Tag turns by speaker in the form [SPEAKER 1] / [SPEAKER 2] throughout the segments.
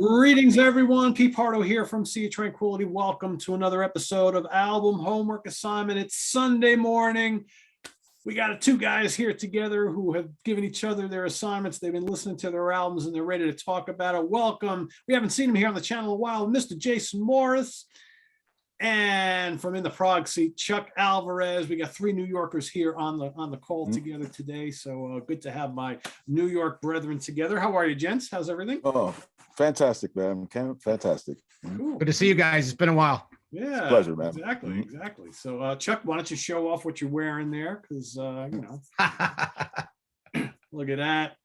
[SPEAKER 1] Greetings, everyone. Pete Pardo here from Sea of Tranquility. Welcome to another episode of Album Homework Assignment. It's Sunday morning. We got two guys here together who have given each other their assignments. They've been listening to their albums and they're ready to talk about it. Welcome. We haven't seen him here on the channel in a while, Mr. Jason Morris. And from in the Prague seat, Chuck Alvarez. We got three New Yorkers here on the call together today. So good to have my New York brethren together. How are you, gents? How's everything?
[SPEAKER 2] Oh, fantastic, man. Fantastic.
[SPEAKER 1] Cool.
[SPEAKER 3] Good to see you guys. It's been a while.
[SPEAKER 1] Yeah,
[SPEAKER 2] it's a pleasure, man.
[SPEAKER 1] Exactly. So, Chuck, why don't you show off what you're wearing there? Because, look at that.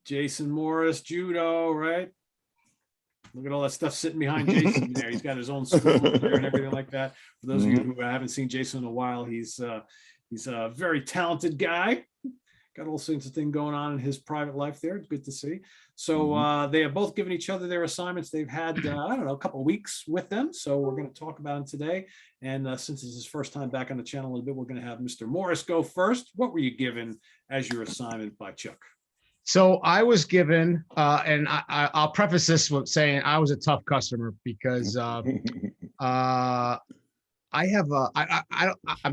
[SPEAKER 1] Jason Morris, judo, right? Look at all that stuff sitting behind Jason there. He's got his own school there and everything like that. For those of you who haven't seen Jason in a while, he's a very talented guy. Got all sorts of things going on in his private life there. It's good to see. So they have both given each other their assignments. They've had, a couple of weeks with them. So we're going to talk about them today. And since it's his first time back on the channel a little bit, we're going to have Mr. Morris go first. What were you given as your assignment by Chuck?
[SPEAKER 3] So I was given, and I'll preface this with saying I was a tough customer because I'm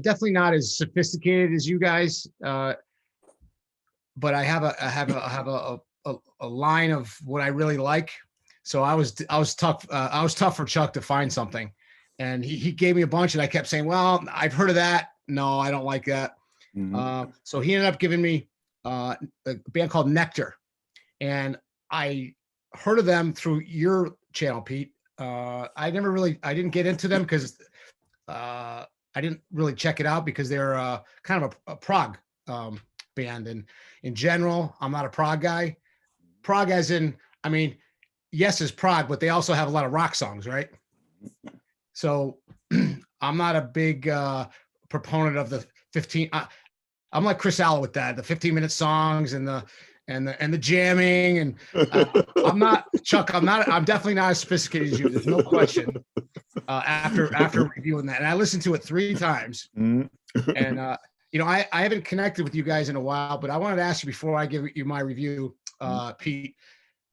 [SPEAKER 3] definitely not as sophisticated as you guys, but I have a line of what I really like. So I was tough. I was tough for Chuck to find something, and he gave me a bunch, and I kept saying, "Well, I've heard of that. No, I don't like that." So he ended up giving me a band called Nectar, and I heard of them through your channel, Pete. I didn't get into them because I didn't really check it out because they're kind of a prog band, and in general, I'm not a prog guy. Prog as in, I mean, yes, is prog, but they also have a lot of rock songs, right? So I'm not a big proponent of the 15. I'm like Chris Allen with that, the 15-minute songs and the jamming. And I'm not, Chuck, I'm definitely not as sophisticated as you. There's no question. After reviewing that, and I listened to it 3 times. And I haven't connected with you guys in a while, but I wanted to ask you before I give you my review, Pete,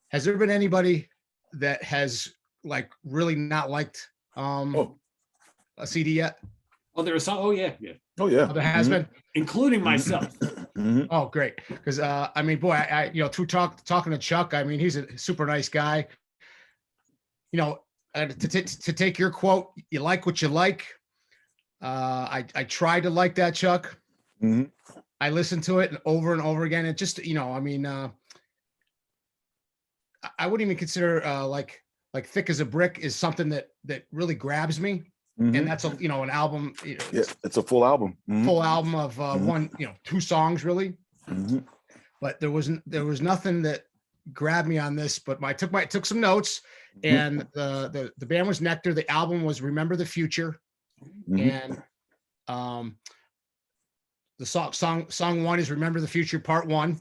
[SPEAKER 3] has there been anybody that has like really not liked a CD yet?
[SPEAKER 1] Oh, there was some. Oh yeah.
[SPEAKER 2] Oh yeah.
[SPEAKER 3] Oh, there has been,
[SPEAKER 1] including myself.
[SPEAKER 3] Oh, great. Because I mean, boy, I through talking to Chuck, I mean, he's a super nice guy. To take your quote, you like what you like. I tried to like that, Chuck. I listened to it over and over again. It just, I mean, I wouldn't even consider like Thick as a Brick is something that really grabs me. And that's an album.
[SPEAKER 2] It's a full album.
[SPEAKER 3] Full album of 2 songs really. But there was nothing that grabbed me on this. But I took some notes, and the band was Nectar. The album was Remember the Future, and the song 1 is Remember the Future Part 1.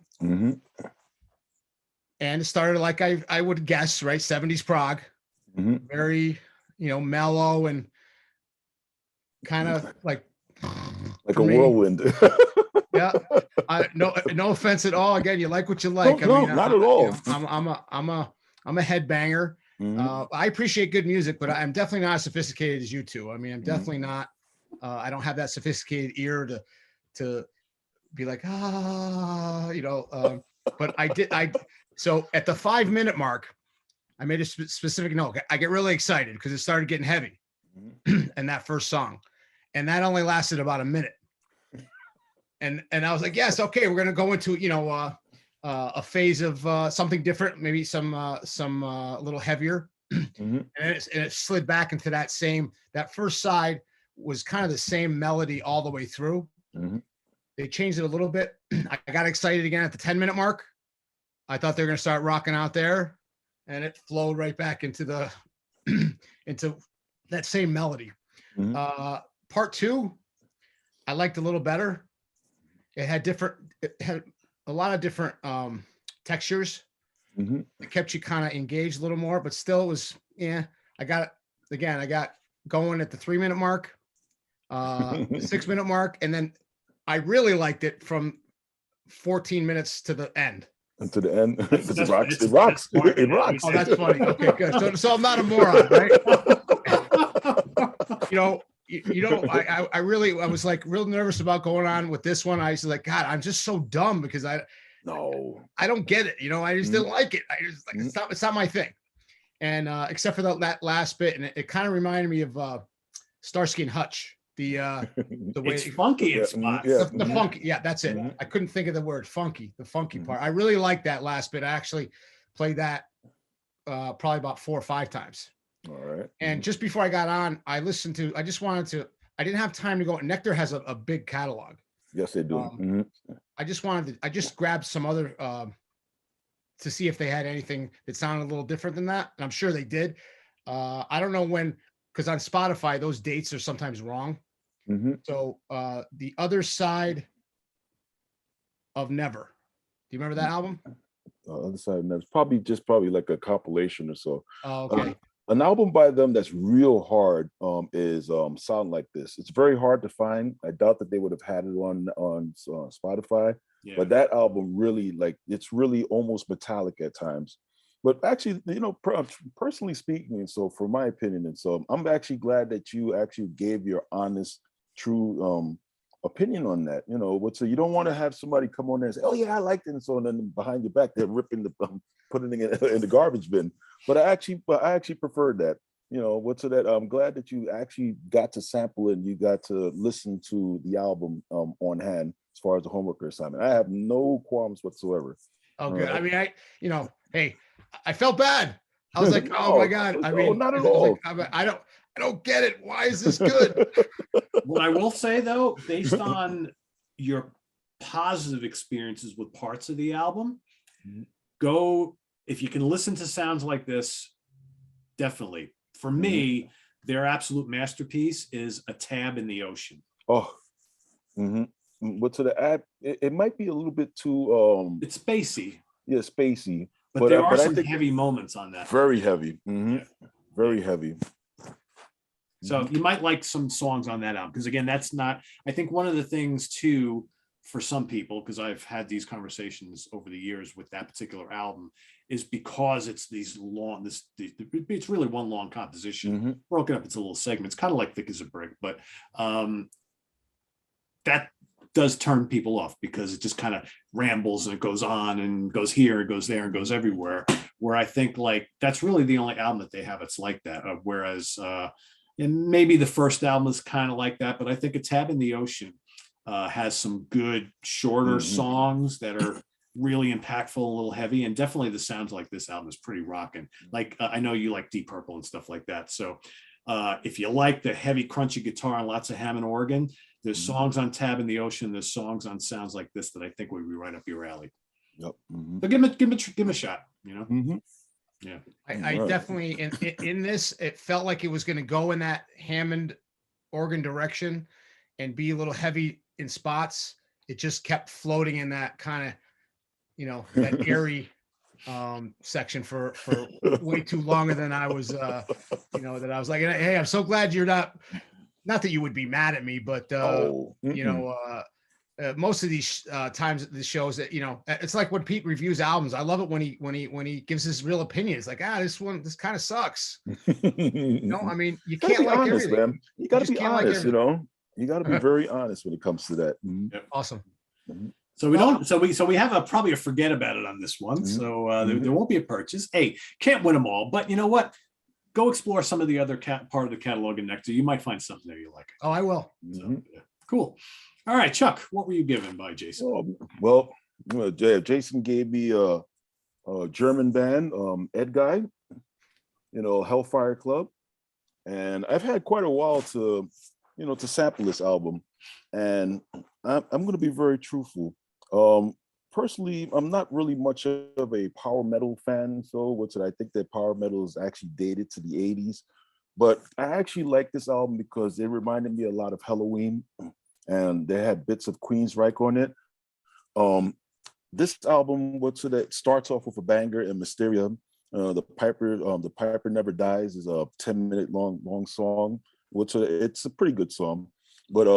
[SPEAKER 3] And it started like I would guess, right? 70s prog, very mellow and kind of like
[SPEAKER 2] a whirlwind.
[SPEAKER 3] Yeah. No offense at all. Again, you like what you like.
[SPEAKER 2] No, not at all.
[SPEAKER 3] I'm a headbanger. I appreciate good music, but I'm definitely not as sophisticated as you two. I mean, I'm definitely not. I don't have that sophisticated ear to be like but I did. So at the 5-minute mark, I made a specific note. I get really excited because it started getting heavy, and that first song. And that only lasted about a minute. And I was like, yes, okay, we're gonna go into a phase of something different, maybe some a little heavier. And it slid back into that first side was kind of the same melody all the way through. They changed it a little bit. I got excited again at the 10-minute mark. I thought they were gonna start rocking out there, and it flowed right back into the into that same melody. Part 2, I liked a little better. It had a lot of different textures. It kept you kind of engaged a little more, but still it was, I got going at the 3-minute mark, the 6-minute mark, and then I really liked it from 14 minutes to the end.
[SPEAKER 2] to the end because it rocks.
[SPEAKER 1] That's
[SPEAKER 2] It rocks.
[SPEAKER 1] smart,
[SPEAKER 2] It
[SPEAKER 1] man.
[SPEAKER 2] rocks.
[SPEAKER 3] Oh, that's funny. Okay, good. So I'm not a moron, right? I really, I was like real nervous about going on with this one. I was like, God, I'm just so dumb because
[SPEAKER 2] No.
[SPEAKER 3] I don't get it. I just didn't like it. I just like,
[SPEAKER 2] Mhm.
[SPEAKER 3] it's not my thing. And except for that last bit, and it kind of reminded me of Starsky and Hutch. The way
[SPEAKER 1] It's funky in
[SPEAKER 2] Yeah,
[SPEAKER 1] spots.
[SPEAKER 2] yeah.
[SPEAKER 3] the
[SPEAKER 2] Mhm.
[SPEAKER 3] funky, yeah, that's it.
[SPEAKER 2] Mhm.
[SPEAKER 3] I couldn't think of the word funky, the funky
[SPEAKER 2] Mhm.
[SPEAKER 3] part. I really like that last bit. I actually played that probably about 4 or 5 times.
[SPEAKER 2] All right.
[SPEAKER 3] And just before I got on, I didn't have time to go. Nectar has a big catalog.
[SPEAKER 2] Yes, they do.
[SPEAKER 3] Um, I just grabbed some other to see if they had anything that sounded a little different than that. And I'm sure they did. I don't know when, because on Spotify, those dates are sometimes wrong.
[SPEAKER 2] Mhm.
[SPEAKER 3] So the other side of Never. Do you remember that album?
[SPEAKER 2] Other side of Never. Probably like a compilation or so.
[SPEAKER 3] Oh,
[SPEAKER 2] Um,
[SPEAKER 3] okay.
[SPEAKER 2] an album by them that's real hard is Sound Like This. It's very hard to find. I doubt that they would have had it on Spotify.
[SPEAKER 1] Yeah.
[SPEAKER 2] But that album really, like, it's really almost metallic at times. But actually, personally speaking, and so for my opinion, and so I'm actually glad that you actually gave your honest, true opinion on that. So you don't want to have somebody come on there and say, "Oh yeah, I liked it," and so, and then behind your back they're ripping putting it in the garbage bin. But I actually preferred that. So that I'm glad that you actually got to sample it and you got to listen to the album on hand as far as the homework assignment. I have no qualms whatsoever.
[SPEAKER 3] Oh,
[SPEAKER 2] All
[SPEAKER 3] good. I
[SPEAKER 2] right.
[SPEAKER 3] mean, hey, I felt bad. I was like, oh my
[SPEAKER 2] No,
[SPEAKER 3] God. I
[SPEAKER 2] no,
[SPEAKER 3] mean,
[SPEAKER 2] not
[SPEAKER 3] I
[SPEAKER 2] at
[SPEAKER 3] was like,
[SPEAKER 2] all.
[SPEAKER 3] I don't get it. Why is this good?
[SPEAKER 1] What I will say though, based on your positive experiences with parts of the album, go, if you can listen to sounds like this, definitely. For me, their absolute masterpiece is A Tab in the Ocean.
[SPEAKER 2] Oh, but to the add, it might be a little bit too
[SPEAKER 1] It's spacey,
[SPEAKER 2] spacey,
[SPEAKER 1] but there are
[SPEAKER 2] I
[SPEAKER 1] some
[SPEAKER 2] think
[SPEAKER 1] heavy moments on that.
[SPEAKER 2] very heavy.
[SPEAKER 1] Yeah.
[SPEAKER 2] Very heavy.
[SPEAKER 1] So you might like some songs on that album, because again, that's not, I think one of the things too, for some people, because I've had these conversations over the years with that particular album, is because it's these long, it's really one long composition, broken up into little segments, kind of like Thick as a Brick, but that does turn people off because it just kind of rambles and it goes on and goes here and goes there and goes everywhere, where I think like that's really the only album that they have it's like that, whereas and maybe the first album is kind of like that, but I think A Tab in the Ocean has some good shorter songs that are really impactful, a little heavy, and definitely the sounds like this album is pretty rocking. Like I know you like Deep Purple and stuff like that, so if you like the heavy crunchy guitar and lots of Hammond organ, there's songs on Tab in the Ocean, there's songs on Sounds Like This that I think would be right up your alley.
[SPEAKER 2] Yep.
[SPEAKER 1] So give him a shot, Yeah.
[SPEAKER 3] I definitely in this, it felt like it was going to go in that Hammond organ direction and be a little heavy in spots. It just kept floating in that kind of, that airy section for way too longer than I was, that I was like, hey, I'm so glad you're not that you would be mad at me, but most of these times the shows that it's like when Pete reviews albums. I love it when he gives his real opinion. It's like, this kind of sucks. I mean, you can't
[SPEAKER 2] be
[SPEAKER 3] like
[SPEAKER 2] honest,
[SPEAKER 3] everything.
[SPEAKER 2] man. You got to be honest. You got to be very honest when it comes to that.
[SPEAKER 1] Yep.
[SPEAKER 3] Awesome.
[SPEAKER 1] So we don't. So we have probably a forget about it on this one. So there won't be a purchase. Hey, can't win them all, but you know what? Go explore some of the other part of the catalog in Nectar. You might find something there you like.
[SPEAKER 3] Oh, I will.
[SPEAKER 1] So, yeah. Cool. All right, Chuck, what were you given by Jason?
[SPEAKER 2] Well, Jason gave me a German band, Ed Guy, Hellfire Club, and I've had quite a while to sample this album, and I'm going to be very truthful. Personally, I'm not really much of a power metal fan, I think that power metal is actually dated to the 80s. But I actually like this album because it reminded me a lot of Halloween, and they had bits of Queensryche on it. This album, that starts off with a banger in Mysteria. The Piper Never Dies is a 10-minute long song. It's a pretty good song. But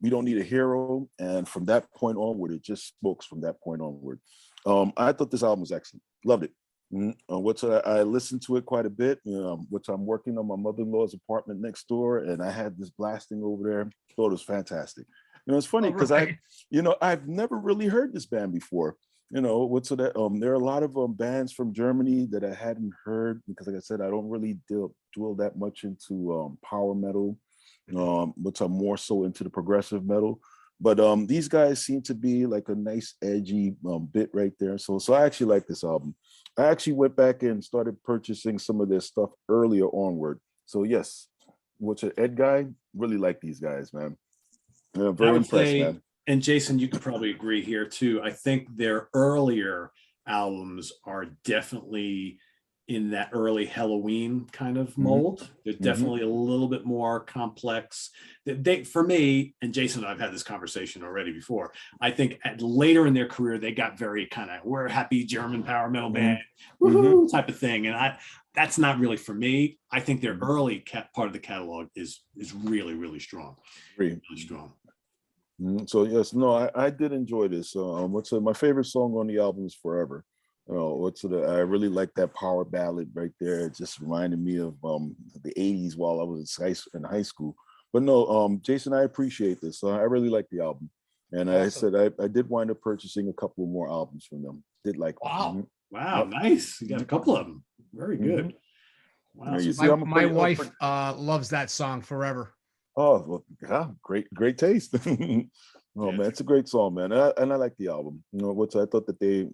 [SPEAKER 2] We Don't Need a Hero, and from that point onward, it just smokes from that point onward. I thought this album was excellent. Loved it. Which I listened to it quite a bit. Which I'm working on my mother-in-law's apartment next door, and I had this blasting over there. Thought it was fantastic. It's funny because
[SPEAKER 3] right.
[SPEAKER 2] I've never really heard this band before. There are a lot of bands from Germany that I hadn't heard because, like I said, I don't really dwell that much into power metal, which I'm more so into the progressive metal. But these guys seem to be like a nice edgy bit right there. So I actually like this album. I actually went back and started purchasing some of their stuff earlier onward. So yes, which an Ed guy, really like these guys, man. Yeah,
[SPEAKER 1] I
[SPEAKER 2] very
[SPEAKER 1] would
[SPEAKER 2] impressed,
[SPEAKER 1] say,
[SPEAKER 2] man.
[SPEAKER 1] and Jason, you could probably agree here too. I think their earlier albums are definitely in that early Halloween kind of mold. They're definitely a little bit more complex. For me, and Jason and I've had this conversation already before, I think later in their career, they got very kind of, we're a happy German power metal band, woohoo, type of thing. And that's not really for me. I think their early part of the catalog is really, really strong. Really strong.
[SPEAKER 2] So yes, no, I did enjoy this. My favorite song on the album is Forever. I really like that power ballad right there. It just reminded me of the 80s while I was in high school. But no, Jason, I appreciate this. I really like the album. And
[SPEAKER 3] Awesome.
[SPEAKER 2] I said I did wind up purchasing a couple more albums from them. Did like them.
[SPEAKER 3] Wow.
[SPEAKER 1] Wow, nice. You got a couple of them. Very good. Wow.
[SPEAKER 2] Yeah, you
[SPEAKER 1] So
[SPEAKER 2] see,
[SPEAKER 3] My wife loves that song Forever.
[SPEAKER 2] Oh, well, yeah, great taste. Oh man, it's a great song, man, and I like the album. Which I thought that they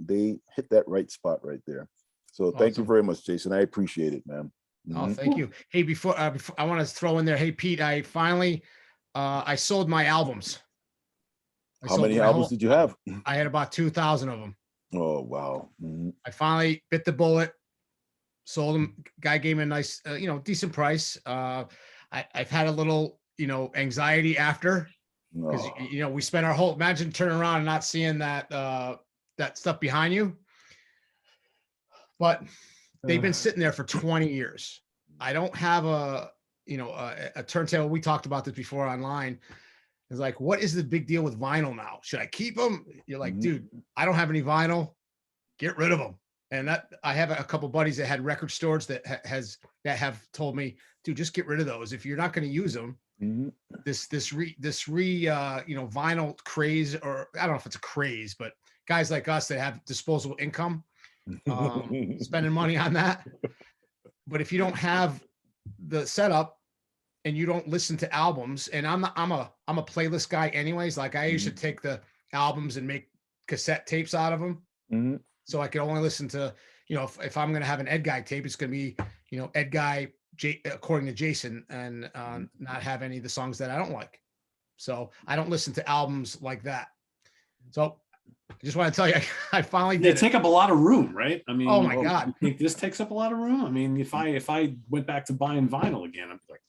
[SPEAKER 2] hit that right spot right there. So thank you
[SPEAKER 3] Awesome.
[SPEAKER 2] very much, Jason. I appreciate it, man.
[SPEAKER 3] Oh, thank you. Hey, before I want to throw in there, hey Pete, I finally I sold my albums.
[SPEAKER 2] How many albums did you have?
[SPEAKER 3] I had about 2,000 of them.
[SPEAKER 2] Oh wow.
[SPEAKER 3] I finally bit the bullet, sold them. Guy gave me a nice, decent price. I've had a little, anxiety after, because we spent our whole, imagine turning around and not seeing that that stuff behind you. But they've been sitting there for 20 years. I don't have a turntable. We talked about this before online. It's like, what is the big deal with vinyl now? Should I keep them? You're like, dude, I don't have any vinyl. Get rid of them. And that I have a couple buddies that had record stores that have told me, dude, just get rid of those. If you're not going to use them, this vinyl craze, or I don't know if it's a craze, but guys like us that have disposable income, spending money on that. But if you don't have the setup and you don't listen to albums, and I'm a playlist guy anyways. Like I used to take the albums and make cassette tapes out of them. So I could only listen to, if I'm going to have an Ed Guy tape, it's going to be, Ed Guy, according to Jason, and not have any of the songs that I don't like. So I don't listen to albums like that. So I just want to tell you, I finally did.
[SPEAKER 1] They take up a lot of room, right? I mean,
[SPEAKER 3] oh my God,
[SPEAKER 1] you think this takes up a lot of room? I mean, if I went back to buying vinyl again, I'm like,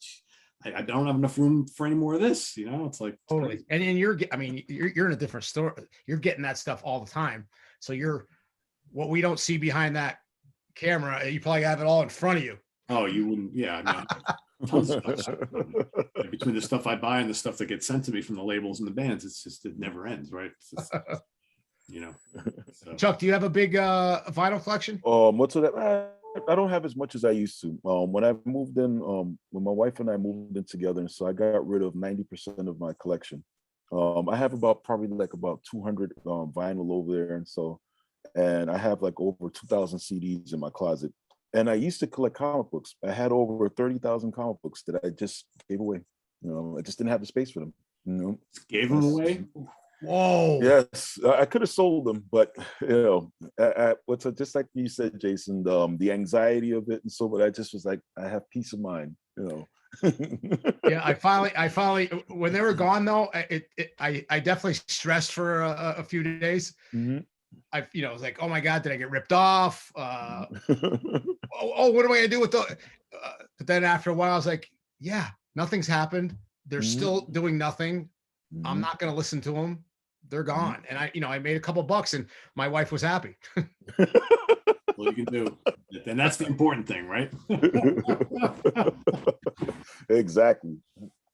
[SPEAKER 1] I don't have enough room for any more of this. It's like
[SPEAKER 3] totally. And you're in a different store. You're getting that stuff all the time. So what we don't see behind that camera, you probably have it all in front of you.
[SPEAKER 1] Oh, you wouldn't. Yeah. I mean, tons of stuff. Between the stuff I buy and the stuff that gets sent to me from the labels and the bands, it never ends, right? So.
[SPEAKER 3] Chuck, do you have a big vinyl collection?
[SPEAKER 2] What's that? I don't have as much as I used to. When I moved in, when my wife and I moved in together, and so I got rid of 90% of my collection. I have probably about 200 vinyl over there, and I have like over 2,000 CDs in my closet. And I used to collect comic books. I had over 30,000 comic books that I just gave away. I just didn't have the space for them.
[SPEAKER 1] Gave them away.
[SPEAKER 3] Whoa.
[SPEAKER 2] Yes, I could have sold them, but just like you said, Jason, the anxiety of it, and so. But I just was like, I have peace of mind.
[SPEAKER 3] Yeah, I finally, when they were gone though, I definitely stressed for a few days. I was like, oh my God, did I get ripped off? What am I gonna do with the? But then after a while, I was like, yeah, nothing's happened. They're still doing nothing. I'm not gonna listen to them. They're gone. And I made a couple bucks, and my wife was happy.
[SPEAKER 1] Well, you can do. And that's the important thing, right?
[SPEAKER 2] Exactly.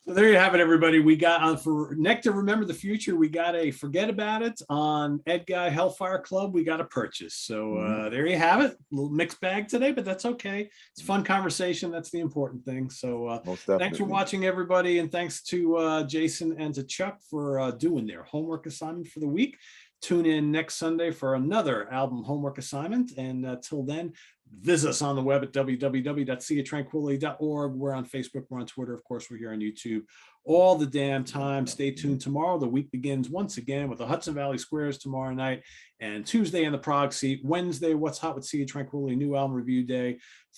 [SPEAKER 1] So there you have it, everybody. We got on for Nectar Remember the Future. We got a Forget About It on Ed Guy Hellfire Club. We got a purchase. So there you have it. A little mixed bag today, but that's okay. It's fun conversation. That's the important thing. So thanks for watching, everybody. And thanks to Jason and to Chuck for doing their homework assignment for the week. Tune in next Sunday for another album homework assignment. And till then, visit us on the web at www.seaoftranquility.org. We're on Facebook, we're on Twitter, of course, we're here on YouTube all the damn time. Stay tuned tomorrow. The week begins once again with the Hudson Valley Squares tomorrow night, and Tuesday in the Prague Seat. Wednesday, What's Hot with Sea of Tranquility, new album review day.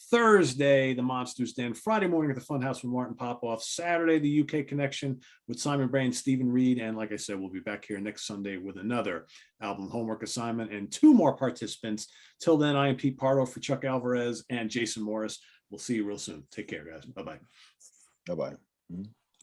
[SPEAKER 1] Thursday, the Monsters Den. Friday morning at the Funhouse with Martin Popoff. Saturday, the UK Connection with Simon Brain, Stephen Reed. And like I said, we'll be back here next Sunday with another album homework assignment and 2 more participants. Till then, I am Pete Pardo for Chuck Alvarez and Jason Morris. We'll see you real soon. Take care, guys. Bye-bye.
[SPEAKER 2] Bye-bye.